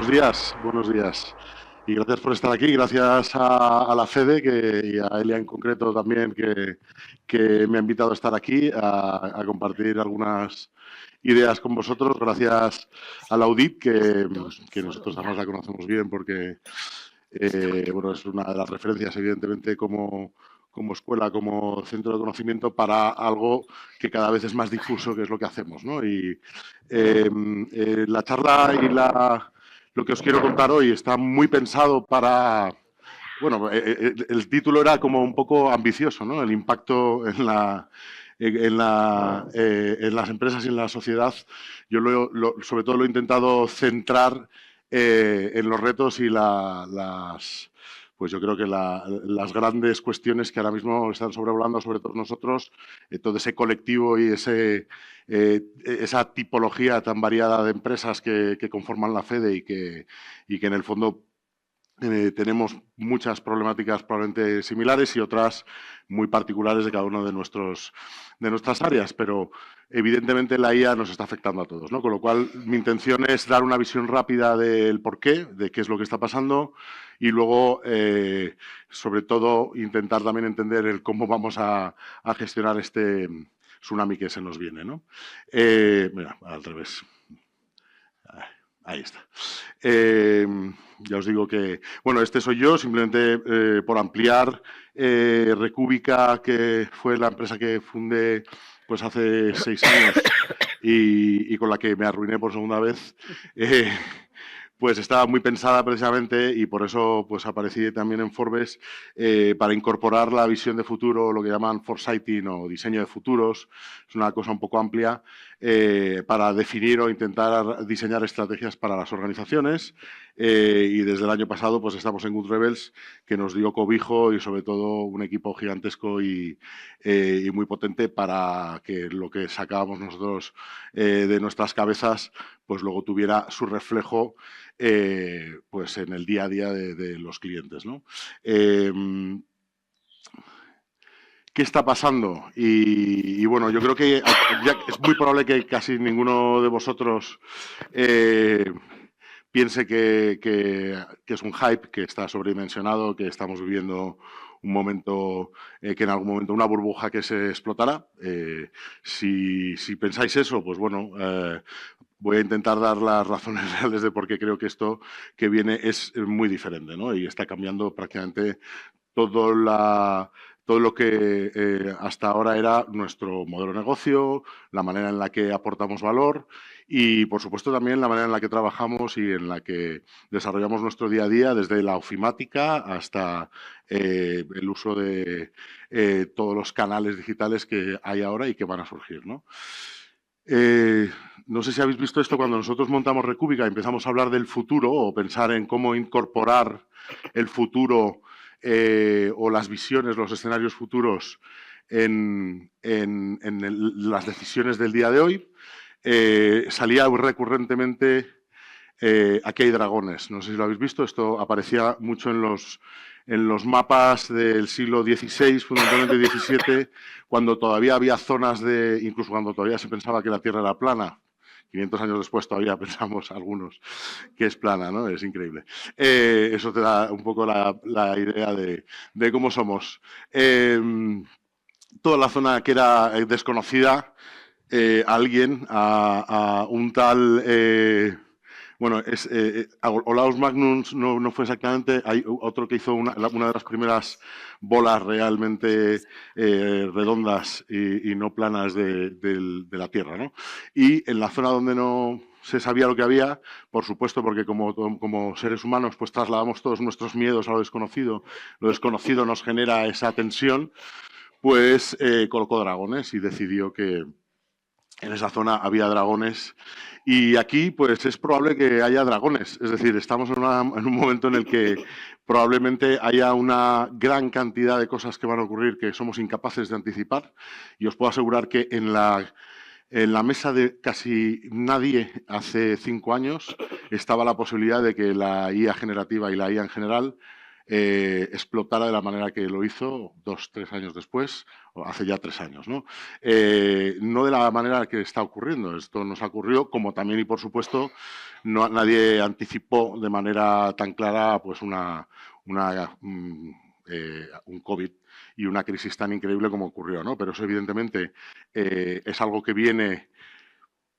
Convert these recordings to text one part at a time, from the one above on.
buenos días, buenos días. Y gracias por estar aquí, gracias a la FEDE y a Elia en concreto también, que me ha invitado a estar aquí a compartir algunas ideas con vosotros. Gracias a la UDIT, que nosotros además la conocemos bien porque bueno, es una de las referencias, evidentemente, como escuela, como centro de conocimiento para algo que cada vez es más difuso, que es lo que hacemos, ¿no? Y la charla y lo que os quiero contar hoy está muy pensado para... Bueno, el título era como un poco ambicioso, ¿no? El impacto en las empresas y en la sociedad. Yo sobre todo lo he intentado centrar en los retos y pues yo creo que las grandes cuestiones que ahora mismo están sobrevolando sobre todos nosotros, todo ese colectivo y esa tipología tan variada de empresas que conforman la FEDE y que en el fondo tenemos muchas problemáticas probablemente similares y otras muy particulares de cada uno de nuestras áreas, pero evidentemente la IA nos está afectando a todos, ¿no? Con lo cual, mi intención es dar una visión rápida del porqué, de qué es lo que está pasando y luego, sobre todo, intentar también entender el cómo vamos a gestionar este tsunami que se nos viene, ¿no? Mira, al revés. Ahí está. Ya os digo que, bueno, este soy yo, simplemente por ampliar. Recúbica, que fue la empresa que fundé pues hace 6 años y con la que me arruiné por segunda vez, pues estaba muy pensada precisamente y por eso pues aparecí también en Forbes para incorporar la visión de futuro, lo que llaman foresighting o diseño de futuros. Es una cosa un poco amplia para definir o intentar diseñar estrategias para las organizaciones y desde el año pasado pues estamos en Good Rebels, que nos dio cobijo y sobre todo un equipo gigantesco y muy potente para que lo que sacábamos nosotros de nuestras cabezas pues luego tuviera su reflejo pues en el día a día de los clientes, ¿no? ¿Qué está pasando? Bueno, yo creo que ya es muy probable que casi ninguno de vosotros piense que es un hype, que está sobredimensionado, que estamos viviendo un momento, que en algún momento una burbuja que se explotará. Si pensáis eso, pues bueno, voy a intentar dar las razones reales de por qué creo que esto que viene es muy diferente, ¿no? Y está cambiando prácticamente todo, todo lo que hasta ahora era nuestro modelo de negocio, la manera en la que aportamos valor y, por supuesto, también la manera en la que trabajamos y en la que desarrollamos nuestro día a día, desde la ofimática hasta el uso de todos los canales digitales que hay ahora y que van a surgir, ¿no? No sé si habéis visto esto cuando nosotros montamos Recúbica y empezamos a hablar del futuro o pensar en cómo incorporar el futuro o las visiones, los escenarios futuros las decisiones del día de hoy. Salía recurrentemente aquí hay dragones. No sé si lo habéis visto. Esto aparecía mucho en los mapas del siglo XVI, fundamentalmente XVII, cuando todavía había zonas incluso cuando todavía se pensaba que la Tierra era plana. 500 años después todavía pensamos algunos que es plana, ¿no? Es increíble. Eso te da un poco la idea de cómo somos. Toda la zona que era desconocida, a un tal... bueno, Olaus Magnus no fue exactamente, hay otro que hizo una de las primeras bolas realmente redondas y no planas de la Tierra, ¿no? Y en la zona donde no se sabía lo que había, por supuesto, porque como seres humanos pues trasladamos todos nuestros miedos a lo desconocido nos genera esa tensión, pues colocó dragones y decidió que en esa zona había dragones y aquí pues es probable que haya dragones, es decir, estamos en un momento en el que probablemente haya una gran cantidad de cosas que van a ocurrir que somos incapaces de anticipar y os puedo asegurar que en la mesa de casi nadie hace 5 años estaba la posibilidad de que la IA generativa y la IA en general explotara de la manera que lo hizo 2, 3 años después, o hace ya 3 años, ¿no? No de la manera que está ocurriendo. Esto nos ha ocurrido, como también, y por supuesto, nadie anticipó de manera tan clara pues un COVID y una crisis tan increíble como ocurrió, ¿no? Pero eso, evidentemente, es algo que viene.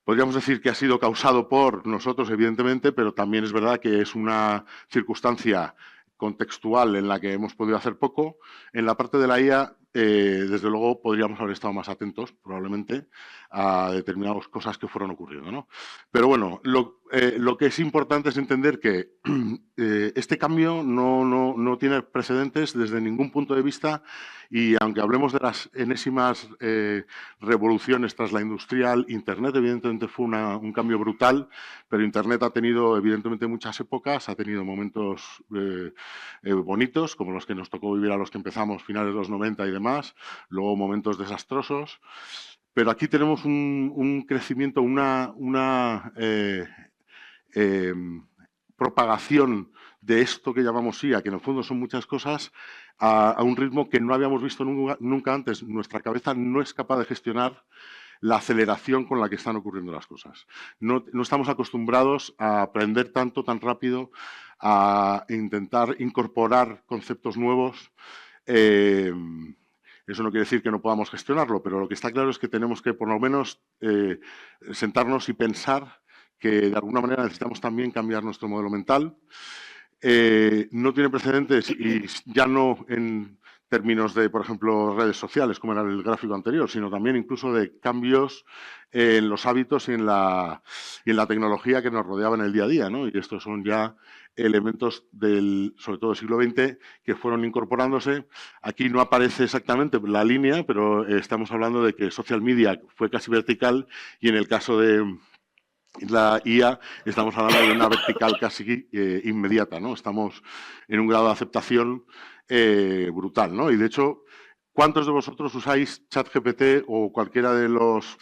Podríamos decir que ha sido causado por nosotros, evidentemente, pero también es verdad que es una circunstancia contextual en la que hemos podido hacer poco. En la parte de la IA, desde luego, podríamos haber estado más atentos, probablemente, a determinadas cosas que fueron ocurriendo, ¿no? Pero bueno, lo que es importante es entender que este cambio no tiene precedentes desde ningún punto de vista, y aunque hablemos de las enésimas revoluciones tras la industrial, Internet evidentemente fue un cambio brutal, pero Internet ha tenido evidentemente muchas épocas, ha tenido momentos bonitos, como los que nos tocó vivir a los que empezamos finales de los 90 y demás, luego momentos desastrosos, pero aquí tenemos un crecimiento, una propagación de esto que llamamos IA, que en el fondo son muchas cosas, a un ritmo que no habíamos visto nunca antes. Nuestra cabeza no es capaz de gestionar la aceleración con la que están ocurriendo las cosas. No estamos acostumbrados a aprender tanto, tan rápido, a intentar incorporar conceptos nuevos. Eso no quiere decir que no podamos gestionarlo, pero lo que está claro es que tenemos que, por lo menos, sentarnos y pensar que, de alguna manera, necesitamos también cambiar nuestro modelo mental. No tiene precedentes, y ya no en términos de, por ejemplo, redes sociales, como era el gráfico anterior, sino también incluso de cambios en los hábitos y en la tecnología que nos rodeaba en el día a día, ¿no? Y estos son ya elementos sobre todo del siglo XX, que fueron incorporándose. Aquí no aparece exactamente la línea, pero estamos hablando de que social media fue casi vertical, y en el caso de la IA estamos hablando de una vertical casi inmediata, ¿no? Estamos en un grado de aceptación brutal, ¿no? Y de hecho, ¿cuántos de vosotros usáis ChatGPT o cualquiera de los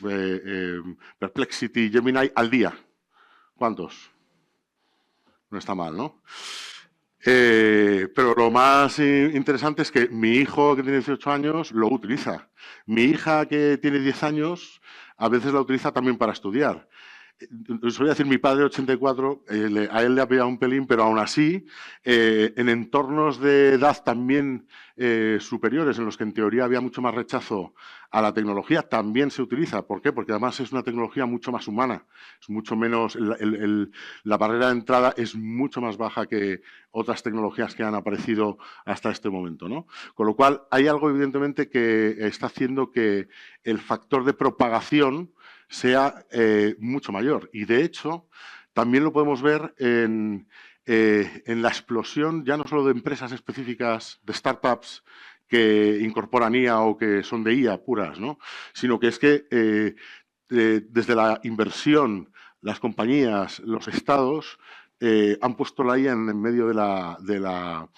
Perplexity, Gemini al día? ¿Cuántos? No está mal, ¿no? Pero lo más interesante es que mi hijo, que tiene 18 años, lo utiliza. Mi hija, que tiene 10 años, a veces la utiliza también para estudiar. Os voy a decir, mi padre, 84, a él le ha pillado un pelín, pero aún así, en entornos de edad también superiores, en los que en teoría había mucho más rechazo a la tecnología, también se utiliza. ¿Por qué? Porque además es una tecnología mucho más humana, es mucho menos, la barrera de entrada es mucho más baja que otras tecnologías que han aparecido hasta este momento, ¿no? Con lo cual, hay algo evidentemente que está haciendo que el factor de propagación sea mucho mayor. Y de hecho, también lo podemos ver en la explosión ya no solo de empresas específicas, de startups que incorporan IA o que son de IA puras, ¿no? Sino que es que desde la inversión, las compañías, los estados han puesto la IA en medio de la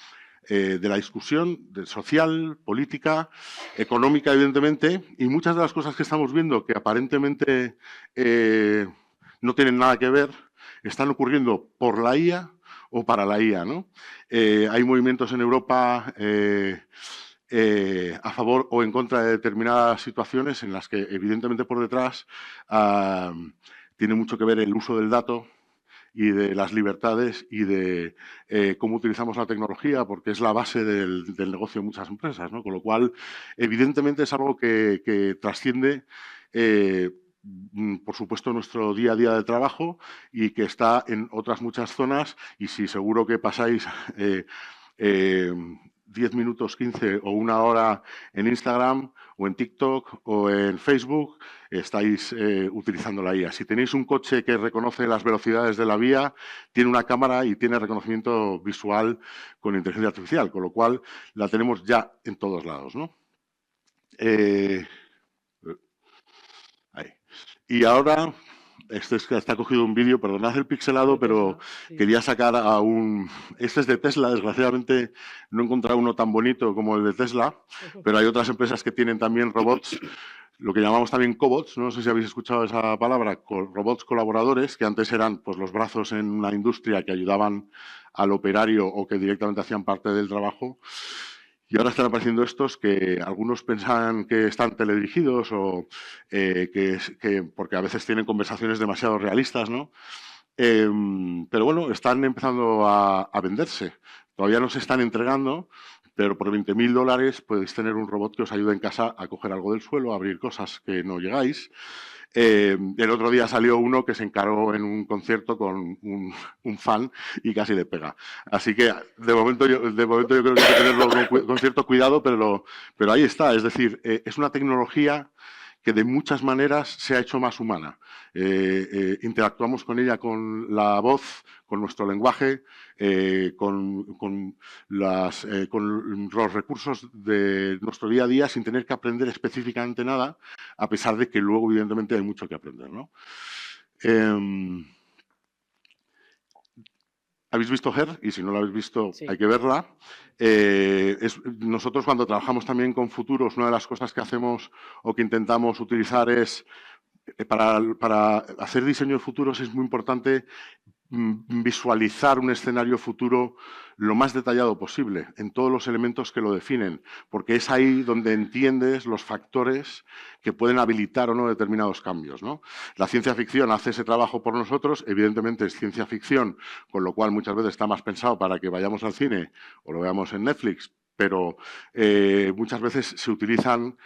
discusión social, política, económica, evidentemente, y muchas de las cosas que estamos viendo que aparentemente no tienen nada que ver, están ocurriendo por la IA o para la IA, ¿no? Hay movimientos en Europa a favor o en contra de determinadas situaciones en las que, evidentemente, por detrás tiene mucho que ver el uso del dato y de las libertades y de cómo utilizamos la tecnología, porque es la base del negocio de muchas empresas, ¿no? Con lo cual, evidentemente, es algo que trasciende, por supuesto, nuestro día a día de trabajo, y que está en otras muchas zonas. Y si seguro que pasáis 10 minutos, 15 o una hora en Instagram o en TikTok o en Facebook, estáis utilizando la IA. Si tenéis un coche que reconoce las velocidades de la vía, tiene una cámara y tiene reconocimiento visual con inteligencia artificial, con lo cual la tenemos ya en todos lados, ¿no? Ahí. Y ahora, este está cogido un vídeo, perdonad el pixelado, pero sí, quería sacar a un... Este es de Tesla, desgraciadamente no he encontrado uno tan bonito como el de Tesla, pero hay otras empresas que tienen también robots, lo que llamamos también cobots, no sé si habéis escuchado esa palabra, robots colaboradores, que antes eran pues los brazos en una industria que ayudaban al operario o que directamente hacían parte del trabajo. Y ahora están apareciendo estos que algunos pensaban que están teledirigidos o porque a veces tienen conversaciones demasiado realistas, ¿no? Pero bueno, están empezando a venderse. Todavía no se están entregando, pero por $20.000 podéis tener un robot que os ayude en casa a coger algo del suelo, a abrir cosas que no llegáis. El otro día salió uno que se encaró en un concierto con un fan y casi le pega. Así que de momento yo creo que hay que tenerlo con cierto cuidado, pero ahí está. Es decir, es una tecnología que de muchas maneras se ha hecho más humana. Interactuamos con ella con la voz, con nuestro lenguaje, con los recursos de nuestro día a día sin tener que aprender específicamente nada, a pesar de que luego, evidentemente, hay mucho que aprender, ¿no? ¿Habéis visto Her? Y si no la habéis visto, sí, hay que verla. Nosotros cuando trabajamos también con futuros, una de las cosas que hacemos o que intentamos utilizar es, para hacer diseños futuros es muy importante visualizar un escenario futuro lo más detallado posible en todos los elementos que lo definen, porque es ahí donde entiendes los factores que pueden habilitar o no determinados cambios, ¿no? La ciencia ficción hace ese trabajo por nosotros, evidentemente es ciencia ficción, con lo cual muchas veces está más pensado para que vayamos al cine o lo veamos en Netflix, pero muchas veces se utilizan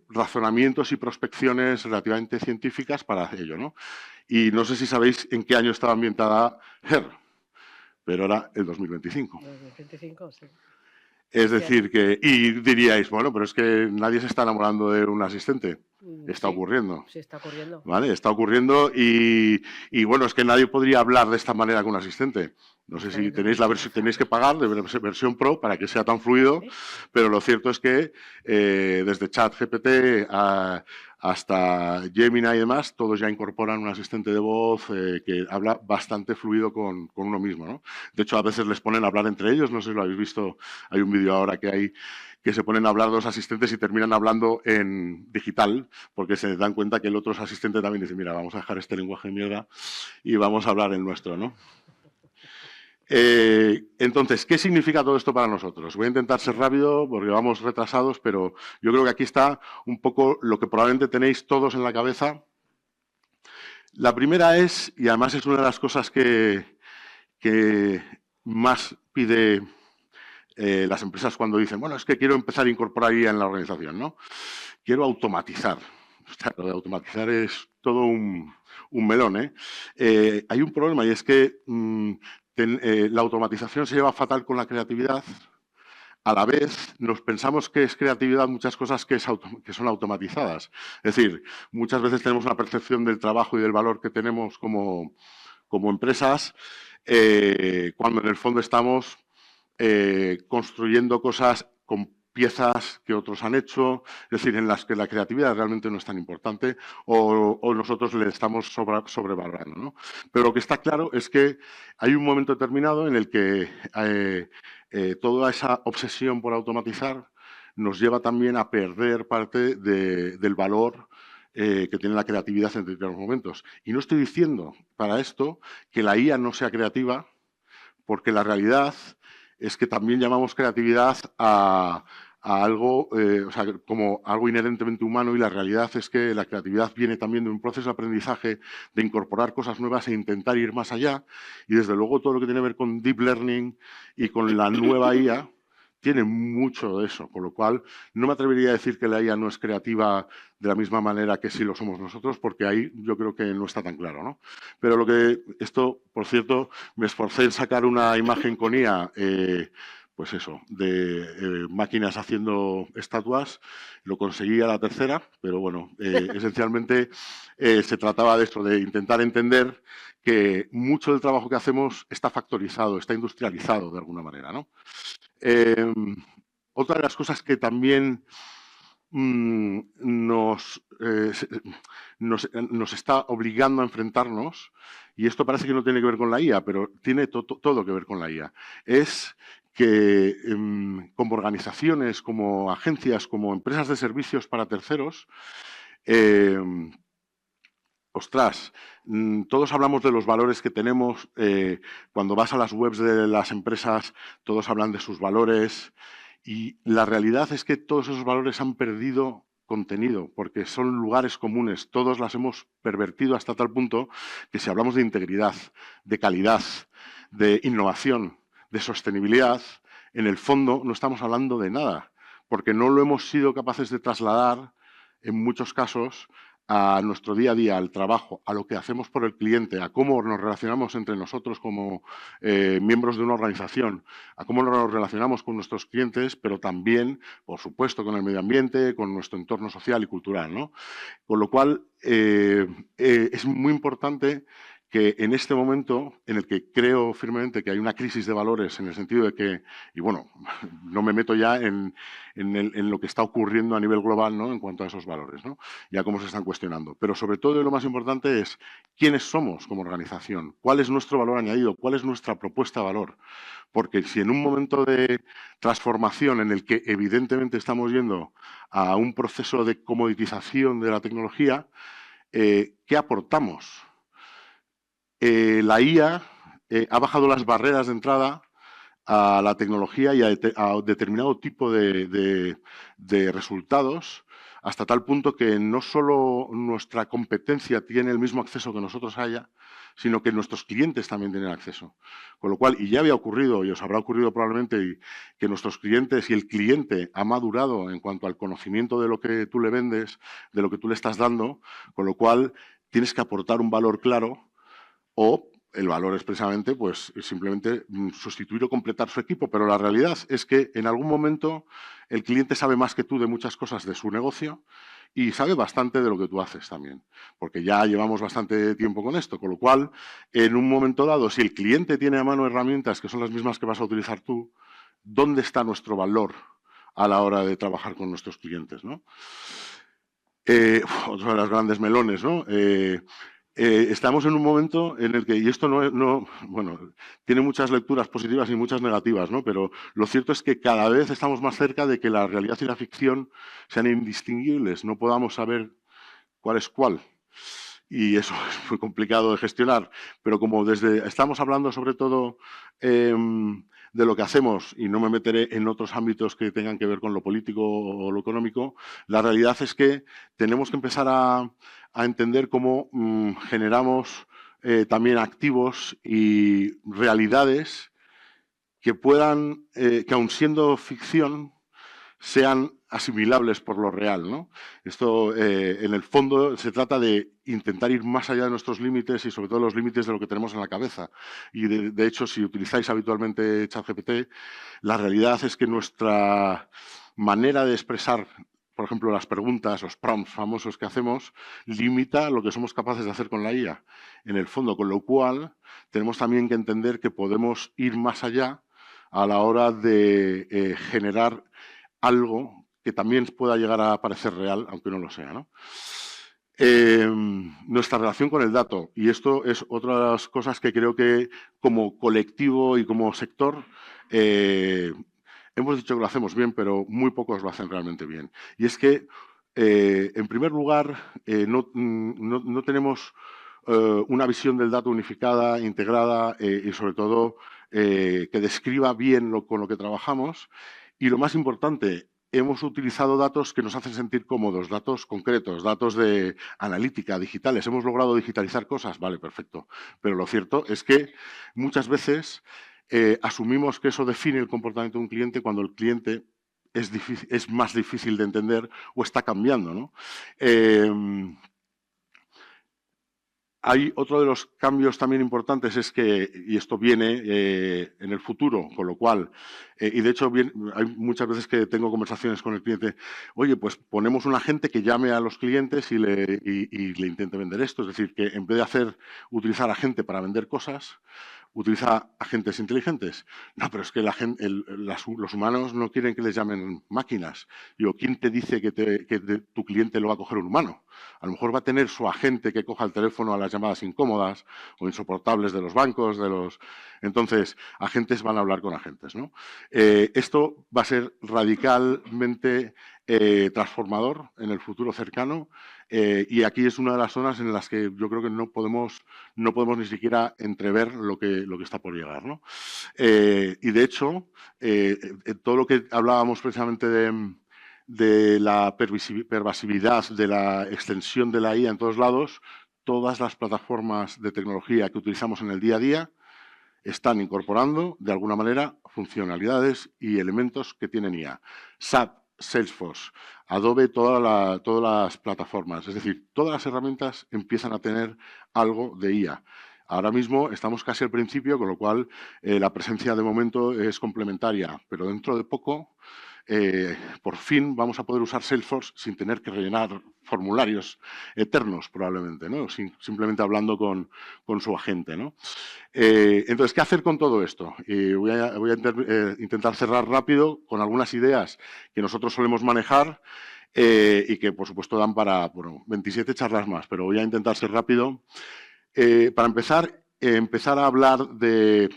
razonamientos y prospecciones relativamente científicas para ello, ¿no? Y no sé si sabéis en qué año estaba ambientada Her, pero era el 2025. 2025, sí. Es decir, que... Y diríais, bueno, pero es que nadie se está enamorando de un asistente. Está ocurriendo. Sí, está ocurriendo. ¿Vale? Está ocurriendo y bueno, es que nadie podría hablar de esta manera con un asistente. No sé si tenéis tenéis que pagar de versión Pro para que sea tan fluido, pero lo cierto es que desde ChatGPT hasta Gemini y demás, todos ya incorporan un asistente de voz que habla bastante fluido con uno mismo, ¿no? De hecho, a veces les ponen a hablar entre ellos, no sé si lo habéis visto, hay un vídeo ahora que se ponen a hablar los asistentes y terminan hablando en digital, porque se dan cuenta que el otro asistente también dice, mira, vamos a dejar este lenguaje de mierda y vamos a hablar el nuestro, ¿no? Entonces, ¿qué significa todo esto para nosotros? Voy a intentar ser rápido porque vamos retrasados, pero yo creo que aquí está un poco lo que probablemente tenéis todos en la cabeza. La primera es, y además es una de las cosas que más pide las empresas cuando dicen, bueno, es que quiero empezar a incorporar IA en la organización, ¿no? Quiero automatizar. O sea, lo de automatizar es todo un melón, ¿eh? Hay un problema y es que la automatización se lleva fatal con la creatividad. A la vez, nos pensamos que es creatividad muchas cosas que son automatizadas. Es decir, muchas veces tenemos una percepción del trabajo y del valor que tenemos como empresas, cuando en el fondo estamos construyendo cosas con piezas que otros han hecho, es decir, en las que la creatividad realmente no es tan importante o nosotros le estamos sobrevalorando, ¿no? Pero lo que está claro es que hay un momento determinado en el que toda esa obsesión por automatizar nos lleva también a perder parte del valor que tiene la creatividad en determinados momentos. Y no estoy diciendo para esto que la IA no sea creativa, porque la realidad es que también llamamos creatividad a algo, o sea, como algo inherentemente humano, y la realidad es que la creatividad viene también de un proceso de aprendizaje, de incorporar cosas nuevas e intentar ir más allá, y desde luego todo lo que tiene que ver con deep learning y con la nueva IA tiene mucho de eso, con lo cual no me atrevería a decir que la IA no es creativa de la misma manera que sí lo somos nosotros, porque ahí yo creo que no está tan claro, ¿no? Pero esto, por cierto, me esforcé en sacar una imagen con IA, pues eso, de máquinas haciendo estatuas, lo conseguí a la tercera, pero bueno, esencialmente se trataba de esto, de intentar entender que mucho del trabajo que hacemos está factorizado, está industrializado de alguna manera, ¿no? Otra de las cosas que también nos está obligando a enfrentarnos, y esto parece que no tiene que ver con la IA, pero tiene todo que ver con la IA, es que como organizaciones, como agencias, como empresas de servicios para terceros, Ostras, todos hablamos de los valores que tenemos. Cuando vas a las webs de las empresas, todos hablan de sus valores. Y la realidad es que todos esos valores han perdido contenido, porque son lugares comunes. Todos las hemos pervertido hasta tal punto que si hablamos de integridad, de calidad, de innovación, de sostenibilidad, en el fondo no estamos hablando de nada, porque no lo hemos sido capaces de trasladar, en muchos casos, a nuestro día a día, al trabajo, a lo que hacemos por el cliente, a cómo nos relacionamos entre nosotros como miembros de una organización, a cómo nos relacionamos con nuestros clientes, pero también, por supuesto, con el medio ambiente, con nuestro entorno social y cultural, ¿no? Con lo cual, es muy importante que en este momento, en el que creo firmemente que hay una crisis de valores, en el sentido de que, y bueno, no me meto ya en lo que está ocurriendo a nivel global, ¿no?, en cuanto a esos valores, ¿no?, y a cómo se están cuestionando. Pero sobre todo, y lo más importante, es quiénes somos como organización, cuál es nuestro valor añadido, cuál es nuestra propuesta de valor. Porque si en un momento de transformación en el que evidentemente estamos yendo a un proceso de comoditización de la tecnología, ¿qué aportamos? La IA ha bajado las barreras de entrada a la tecnología y a determinado tipo de resultados, hasta tal punto que no solo nuestra competencia tiene el mismo acceso que nosotros haya, sino que nuestros clientes también tienen acceso. Con lo cual, y ya había ocurrido, y os habrá ocurrido probablemente, que nuestros clientes y el cliente ha madurado en cuanto al conocimiento de lo que tú le vendes, de lo que tú le estás dando, con lo cual tienes que aportar un valor claro o el valor es precisamente, pues, simplemente sustituir o completar su equipo. Pero la realidad es que en algún momento el cliente sabe más que tú de muchas cosas de su negocio y sabe bastante de lo que tú haces también, porque ya llevamos bastante tiempo con esto. Con lo cual, en un momento dado, si el cliente tiene a mano herramientas que son las mismas que vas a utilizar tú, ¿dónde está nuestro valor a la hora de trabajar con nuestros clientes, ¿no? Otro de los grandes melones, ¿no? Estamos en un momento en el que, y esto bueno, tiene muchas lecturas positivas y muchas negativas, ¿no? Pero lo cierto es que cada vez estamos más cerca de que la realidad y la ficción sean indistinguibles, no podamos saber cuál es cuál. Y eso es muy complicado de gestionar. Pero como estamos hablando sobre todo de lo que hacemos, y no me meteré en otros ámbitos que tengan que ver con lo político o lo económico, la realidad es que tenemos que empezar a entender cómo generamos también activos y realidades que puedan, que aun siendo ficción, sean asimilables por lo real, ¿no? Esto, en el fondo, se trata de intentar ir más allá de nuestros límites y, sobre todo, los límites de lo que tenemos en la cabeza. Y, de hecho, si utilizáis habitualmente ChatGPT, la realidad es que nuestra manera de expresar, por ejemplo, las preguntas, los prompts famosos que hacemos, limita lo que somos capaces de hacer con la IA, en el fondo. Con lo cual, tenemos también que entender que podemos ir más allá a la hora de generar algo que también pueda llegar a parecer real, aunque no lo sea, ¿no? Nuestra relación con el dato, y esto es otra de las cosas que creo que como colectivo y como sector hemos dicho que lo hacemos bien, pero muy pocos lo hacen realmente bien. Y es que, en primer lugar, no tenemos una visión del dato unificada, integrada y, sobre todo, que describa bien con lo que trabajamos. Y lo más importante, hemos utilizado datos que nos hacen sentir cómodos, datos concretos, datos de analítica, digitales. ¿Hemos logrado digitalizar cosas? Vale, perfecto. Pero lo cierto es que muchas veces asumimos que eso define el comportamiento de un cliente cuando el cliente es más difícil de entender o está cambiando, ¿no? Hay otro de los cambios también importantes, es que, y esto viene en el futuro, con lo cual, y de hecho hay muchas veces que tengo conversaciones con el cliente, oye, pues ponemos un agente que llame a los clientes y le intente vender esto, es decir, que en vez de utilizar agente para vender cosas, utiliza agentes inteligentes. No, pero es que los humanos no quieren que les llamen máquinas. Digo, ¿quién te dice que tu cliente lo va a coger un humano? A lo mejor va a tener su agente que coja el teléfono a las llamadas incómodas o insoportables de los bancos, Entonces, agentes van a hablar con agentes, ¿no? Esto va a ser radicalmente transformador en el futuro cercano, y aquí es una de las zonas en las que yo creo que no podemos ni siquiera entrever lo que está por llegar, ¿no? Y de hecho, todo lo que hablábamos precisamente de la pervasividad, de la extensión de la IA en todos lados, todas las plataformas de tecnología que utilizamos en el día a día están incorporando, de alguna manera, funcionalidades y elementos que tienen IA. SAP, Salesforce, Adobe, todas las plataformas. Es decir, todas las herramientas empiezan a tener algo de IA. Ahora mismo estamos casi al principio, con lo cual la presencia de momento es complementaria, pero dentro de poco por fin vamos a poder usar Salesforce sin tener que rellenar formularios eternos, probablemente, ¿no? Simplemente hablando con su agente, ¿no? Entonces, ¿qué hacer con todo esto? Voy a intentar cerrar rápido con algunas ideas que nosotros solemos manejar y que, por supuesto, dan para 27 charlas más, pero voy a intentar ser rápido. Para empezar a hablar de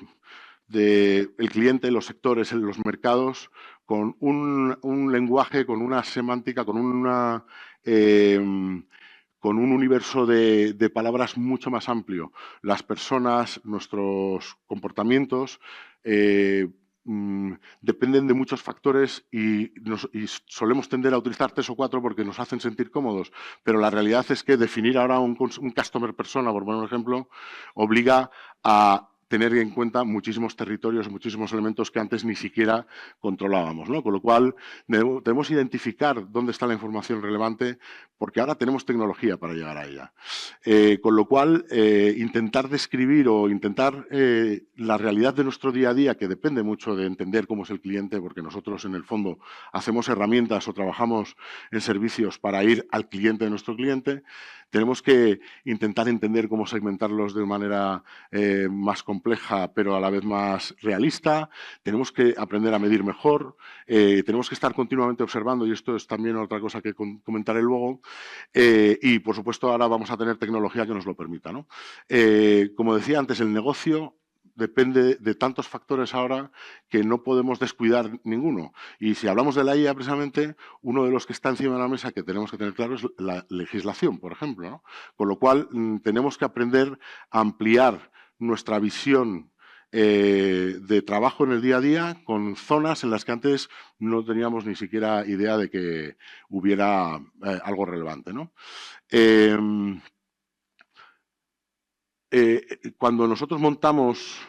el cliente, los sectores, los mercados, con un lenguaje, con una semántica, con un universo de palabras mucho más amplio. Las personas, nuestros comportamientos, dependen de muchos factores y solemos tender a utilizar 3 o 4 porque nos hacen sentir cómodos, pero la realidad es que definir ahora un customer persona, por poner un ejemplo, obliga a tener en cuenta muchísimos territorios, muchísimos elementos que antes ni siquiera controlábamos, ¿no? Con lo cual, debemos identificar dónde está la información relevante, porque ahora tenemos tecnología para llegar a ella. Con lo cual, intentar describir o intentar la realidad de nuestro día a día, que depende mucho de entender cómo es el cliente, porque nosotros, en el fondo, hacemos herramientas o trabajamos en servicios para ir al cliente de nuestro cliente, tenemos que intentar entender cómo segmentarlos de manera más compleja, pero a la vez más realista. Tenemos que aprender a medir mejor. Tenemos que estar continuamente observando, y esto es también otra cosa que comentaré luego. Y, por supuesto, ahora vamos a tener tecnología que nos lo permita, ¿no? Como decía antes, el negocio depende de tantos factores ahora que no podemos descuidar ninguno. Y si hablamos de la IA, precisamente, uno de los que está encima de la mesa que tenemos que tener claro es la legislación, por ejemplo, ¿no? Con lo cual, tenemos que aprender a ampliar nuestra visión de trabajo en el día a día con zonas en las que antes no teníamos ni siquiera idea de que hubiera algo relevante, ¿no? Cuando nosotros montamos,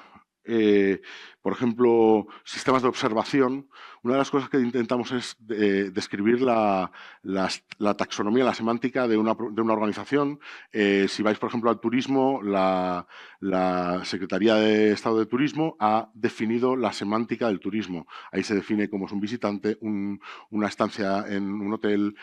por ejemplo, sistemas de observación, una de las cosas que intentamos es describir la taxonomía, la semántica de una organización. Si vais, por ejemplo, al turismo, la Secretaría de Estado de Turismo ha definido la semántica del turismo. Ahí se define cómo es un visitante, una estancia en un hotel,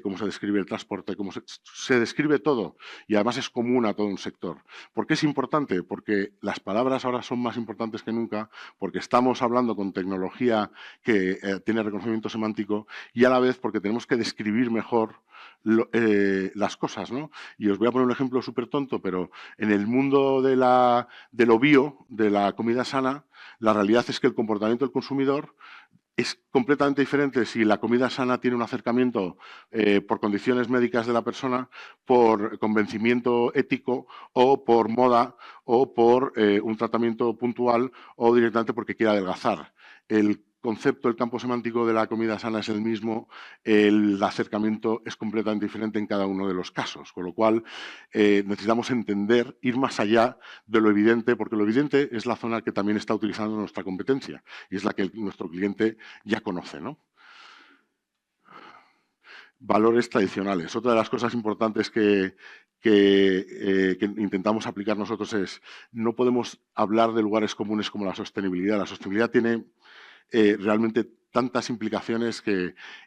cómo se describe el transporte, cómo se describe todo. Y además es común a todo un sector. ¿Por qué es importante? Porque las palabras ahora son más importantes que nunca, porque estamos hablando con tecnología que tiene reconocimiento semántico y a la vez porque tenemos que describir mejor las cosas, ¿no? Y os voy a poner un ejemplo súper tonto, pero en el mundo de lo bio, de la comida sana, la realidad es que el comportamiento del consumidor es completamente diferente si la comida sana tiene un acercamiento por condiciones médicas de la persona, por convencimiento ético o por moda o por un tratamiento puntual o directamente porque quiere adelgazar. El concepto, el campo semántico de la comida sana es el mismo, el acercamiento es completamente diferente en cada uno de los casos, con lo cual necesitamos entender, ir más allá de lo evidente, porque lo evidente es la zona que también está utilizando nuestra competencia y es la que nuestro cliente ya conoce, ¿no? Valores tradicionales. Otra de las cosas importantes que intentamos aplicar nosotros es no podemos hablar de lugares comunes como la sostenibilidad. La sostenibilidad tiene realmente tantas implicaciones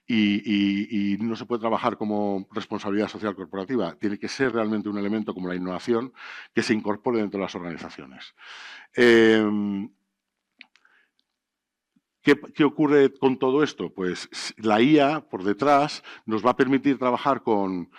y no se puede trabajar como responsabilidad social corporativa. Tiene que ser realmente un elemento como la innovación que se incorpore dentro de las organizaciones. ¿Qué ocurre con todo esto? Pues la IA por detrás nos va a permitir trabajar con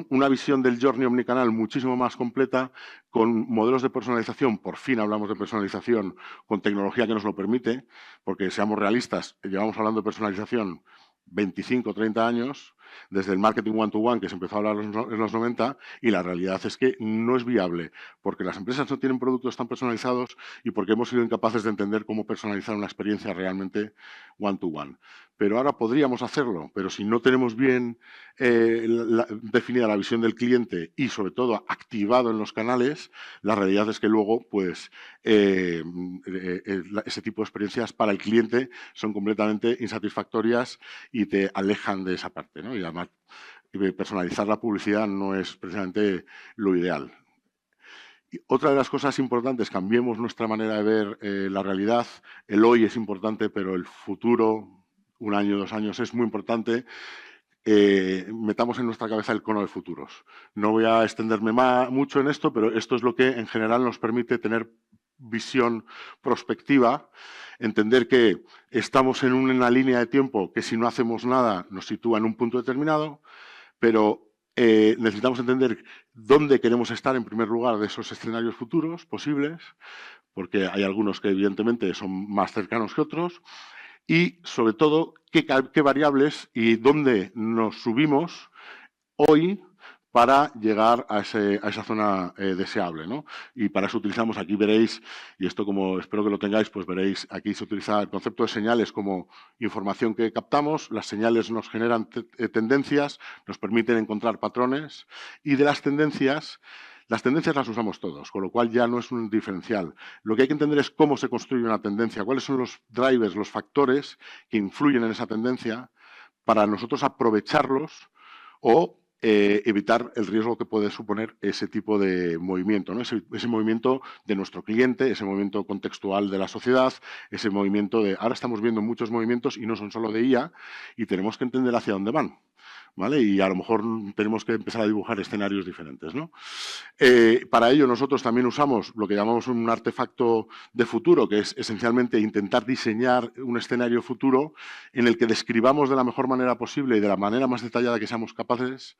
una visión del journey omnicanal muchísimo más completa, con modelos de personalización, por fin hablamos de personalización, con tecnología que nos lo permite, porque seamos realistas, llevamos hablando de personalización 25 o 30 años, desde el marketing one-to-one que se empezó a hablar en los 90, y la realidad es que no es viable, porque las empresas no tienen productos tan personalizados y porque hemos sido incapaces de entender cómo personalizar una experiencia realmente one-to-one. Pero ahora podríamos hacerlo, pero si no tenemos bien definida la visión del cliente y, sobre todo, activado en los canales, la realidad es que luego, pues, ese tipo de experiencias para el cliente son completamente insatisfactorias y te alejan de esa parte, ¿no? Y además, personalizar la publicidad no es precisamente lo ideal. Y otra de las cosas importantes, cambiemos nuestra manera de ver la realidad. El hoy es importante, pero el futuro, 1 año, 2 años, es muy importante. Metamos en nuestra cabeza el cono de futuros. No voy a extenderme mucho en esto, pero esto es lo que en general nos permite tener visión prospectiva, entender que estamos en una línea de tiempo que si no hacemos nada nos sitúa en un punto determinado, pero necesitamos entender dónde queremos estar en primer lugar de esos escenarios futuros posibles, porque hay algunos que evidentemente son más cercanos que otros, y sobre todo qué variables y dónde nos subimos hoy para llegar a esa zona deseable, ¿no? Y para eso utilizamos, aquí veréis, y esto como espero que lo tengáis, pues veréis, aquí se utiliza el concepto de señales como información que captamos, las señales nos generan tendencias, nos permiten encontrar patrones, y de las tendencias las usamos todos, con lo cual ya no es un diferencial. Lo que hay que entender es cómo se construye una tendencia, cuáles son los drivers, los factores que influyen en esa tendencia para nosotros aprovecharlos o evitar el riesgo que puede suponer ese tipo de movimiento, ¿no? Ese movimiento de nuestro cliente, ese movimiento contextual de la sociedad, ese movimiento de... Ahora estamos viendo muchos movimientos y no son solo de IA y tenemos que entender hacia dónde van, ¿vale? Y a lo mejor tenemos que empezar a dibujar escenarios diferentes, ¿no? Para ello nosotros también usamos lo que llamamos un artefacto de futuro, que es esencialmente intentar diseñar un escenario futuro en el que describamos de la mejor manera posible y de la manera más detallada que seamos capaces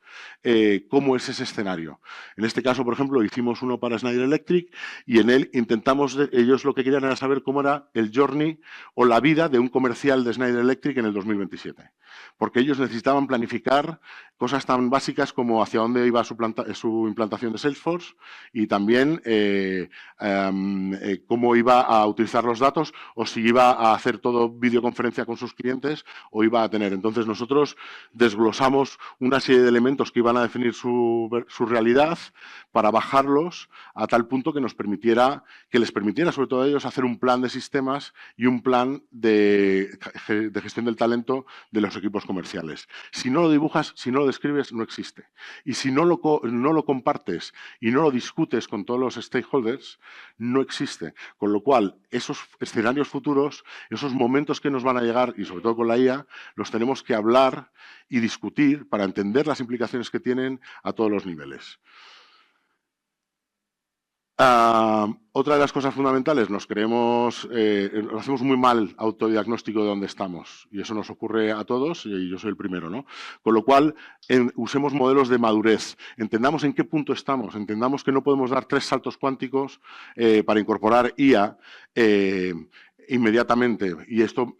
cómo es ese escenario. En este caso, por ejemplo, hicimos uno para Schneider Electric y en él intentamos, ellos lo que querían era saber cómo era el journey o la vida de un comercial de Schneider Electric en el 2027. Porque ellos necesitaban planificar cosas tan básicas como hacia dónde iba su implantación de Salesforce y también cómo iba a utilizar los datos o si iba a hacer todo videoconferencia con sus clientes o iba a tener. Entonces nosotros desglosamos una serie de elementos que iban a definir su realidad para bajarlos a tal punto que les permitiera sobre todo a ellos hacer un plan de sistemas y un plan de gestión del talento de los equipos comerciales. Si no lo dibujas, si no lo describes, no existe. Y si no lo compartes y no lo discutes con todos los stakeholders, no existe. Con lo cual, esos escenarios futuros, esos momentos que nos van a llegar, y sobre todo con la IA, los tenemos que hablar y discutir para entender las implicaciones que tienen a todos los niveles. Otra de las cosas fundamentales, hacemos muy mal autodiagnóstico de dónde estamos y eso nos ocurre a todos y yo soy el primero, ¿no? Con lo cual, usemos modelos de madurez, entendamos en qué punto estamos, entendamos que no podemos dar 3 saltos cuánticos para incorporar IA inmediatamente. Y esto,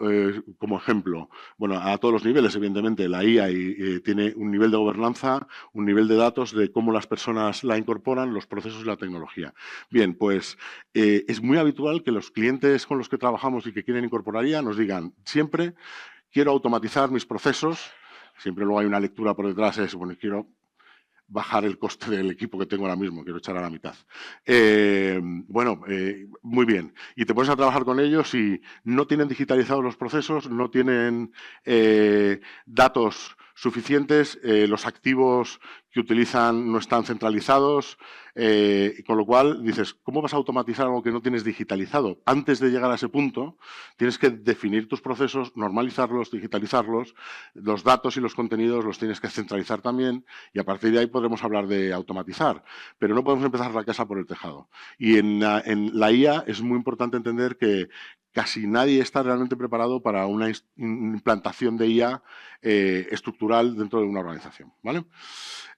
como ejemplo, bueno, a todos los niveles, evidentemente, la IA tiene un nivel de gobernanza, un nivel de datos de cómo las personas la incorporan, los procesos y la tecnología. Bien, pues es muy habitual que los clientes con los que trabajamos y que quieren incorporar IA nos digan siempre quiero automatizar mis procesos, siempre luego hay una lectura por detrás, es bueno, quiero bajar el coste del equipo que tengo ahora mismo, quiero echar a la mitad. Muy bien. Y te pones a trabajar con ellos y no tienen digitalizados los procesos, no tienen datos suficientes, los activos que utilizan no están centralizados, con lo cual dices, ¿cómo vas a automatizar algo que no tienes digitalizado? Antes de llegar a ese punto, tienes que definir tus procesos, normalizarlos, digitalizarlos, los datos y los contenidos los tienes que centralizar también y a partir de ahí podremos hablar de automatizar, pero no podemos empezar la casa por el tejado. Y en la IA es muy importante entender que casi nadie está realmente preparado para una implantación de IA estructural dentro de una organización, ¿vale?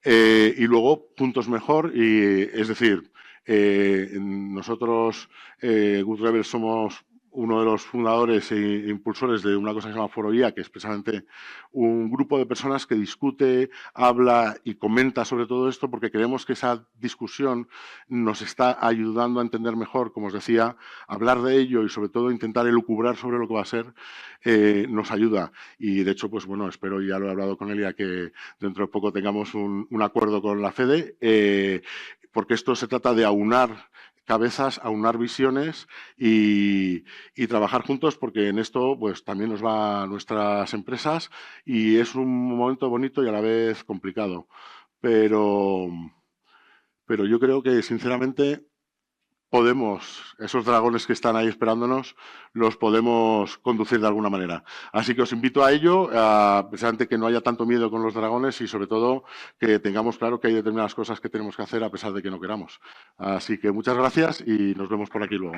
Y luego, puntos mejor, es decir, nosotros, Good Rebels, somos uno de los fundadores e impulsores de una cosa que se llama Foro IA, que es precisamente un grupo de personas que discute, habla y comenta sobre todo esto, porque creemos que esa discusión nos está ayudando a entender mejor, como os decía, hablar de ello y sobre todo intentar elucubrar sobre lo que va a ser, nos ayuda. Y de hecho, pues bueno, espero, ya lo he hablado con Elia, que dentro de poco tengamos un acuerdo con la FEDE, porque esto se trata de aunar cabezas, aunar visiones y trabajar juntos, porque en esto pues también nos va a nuestras empresas y es un momento bonito y a la vez complicado. Pero, pero yo creo que sinceramente podemos, esos dragones que están ahí esperándonos, los podemos conducir de alguna manera. Así que os invito a ello, precisamente que no haya tanto miedo con los dragones y sobre todo que tengamos claro que hay determinadas cosas que tenemos que hacer a pesar de que no queramos. Así que muchas gracias y nos vemos por aquí luego.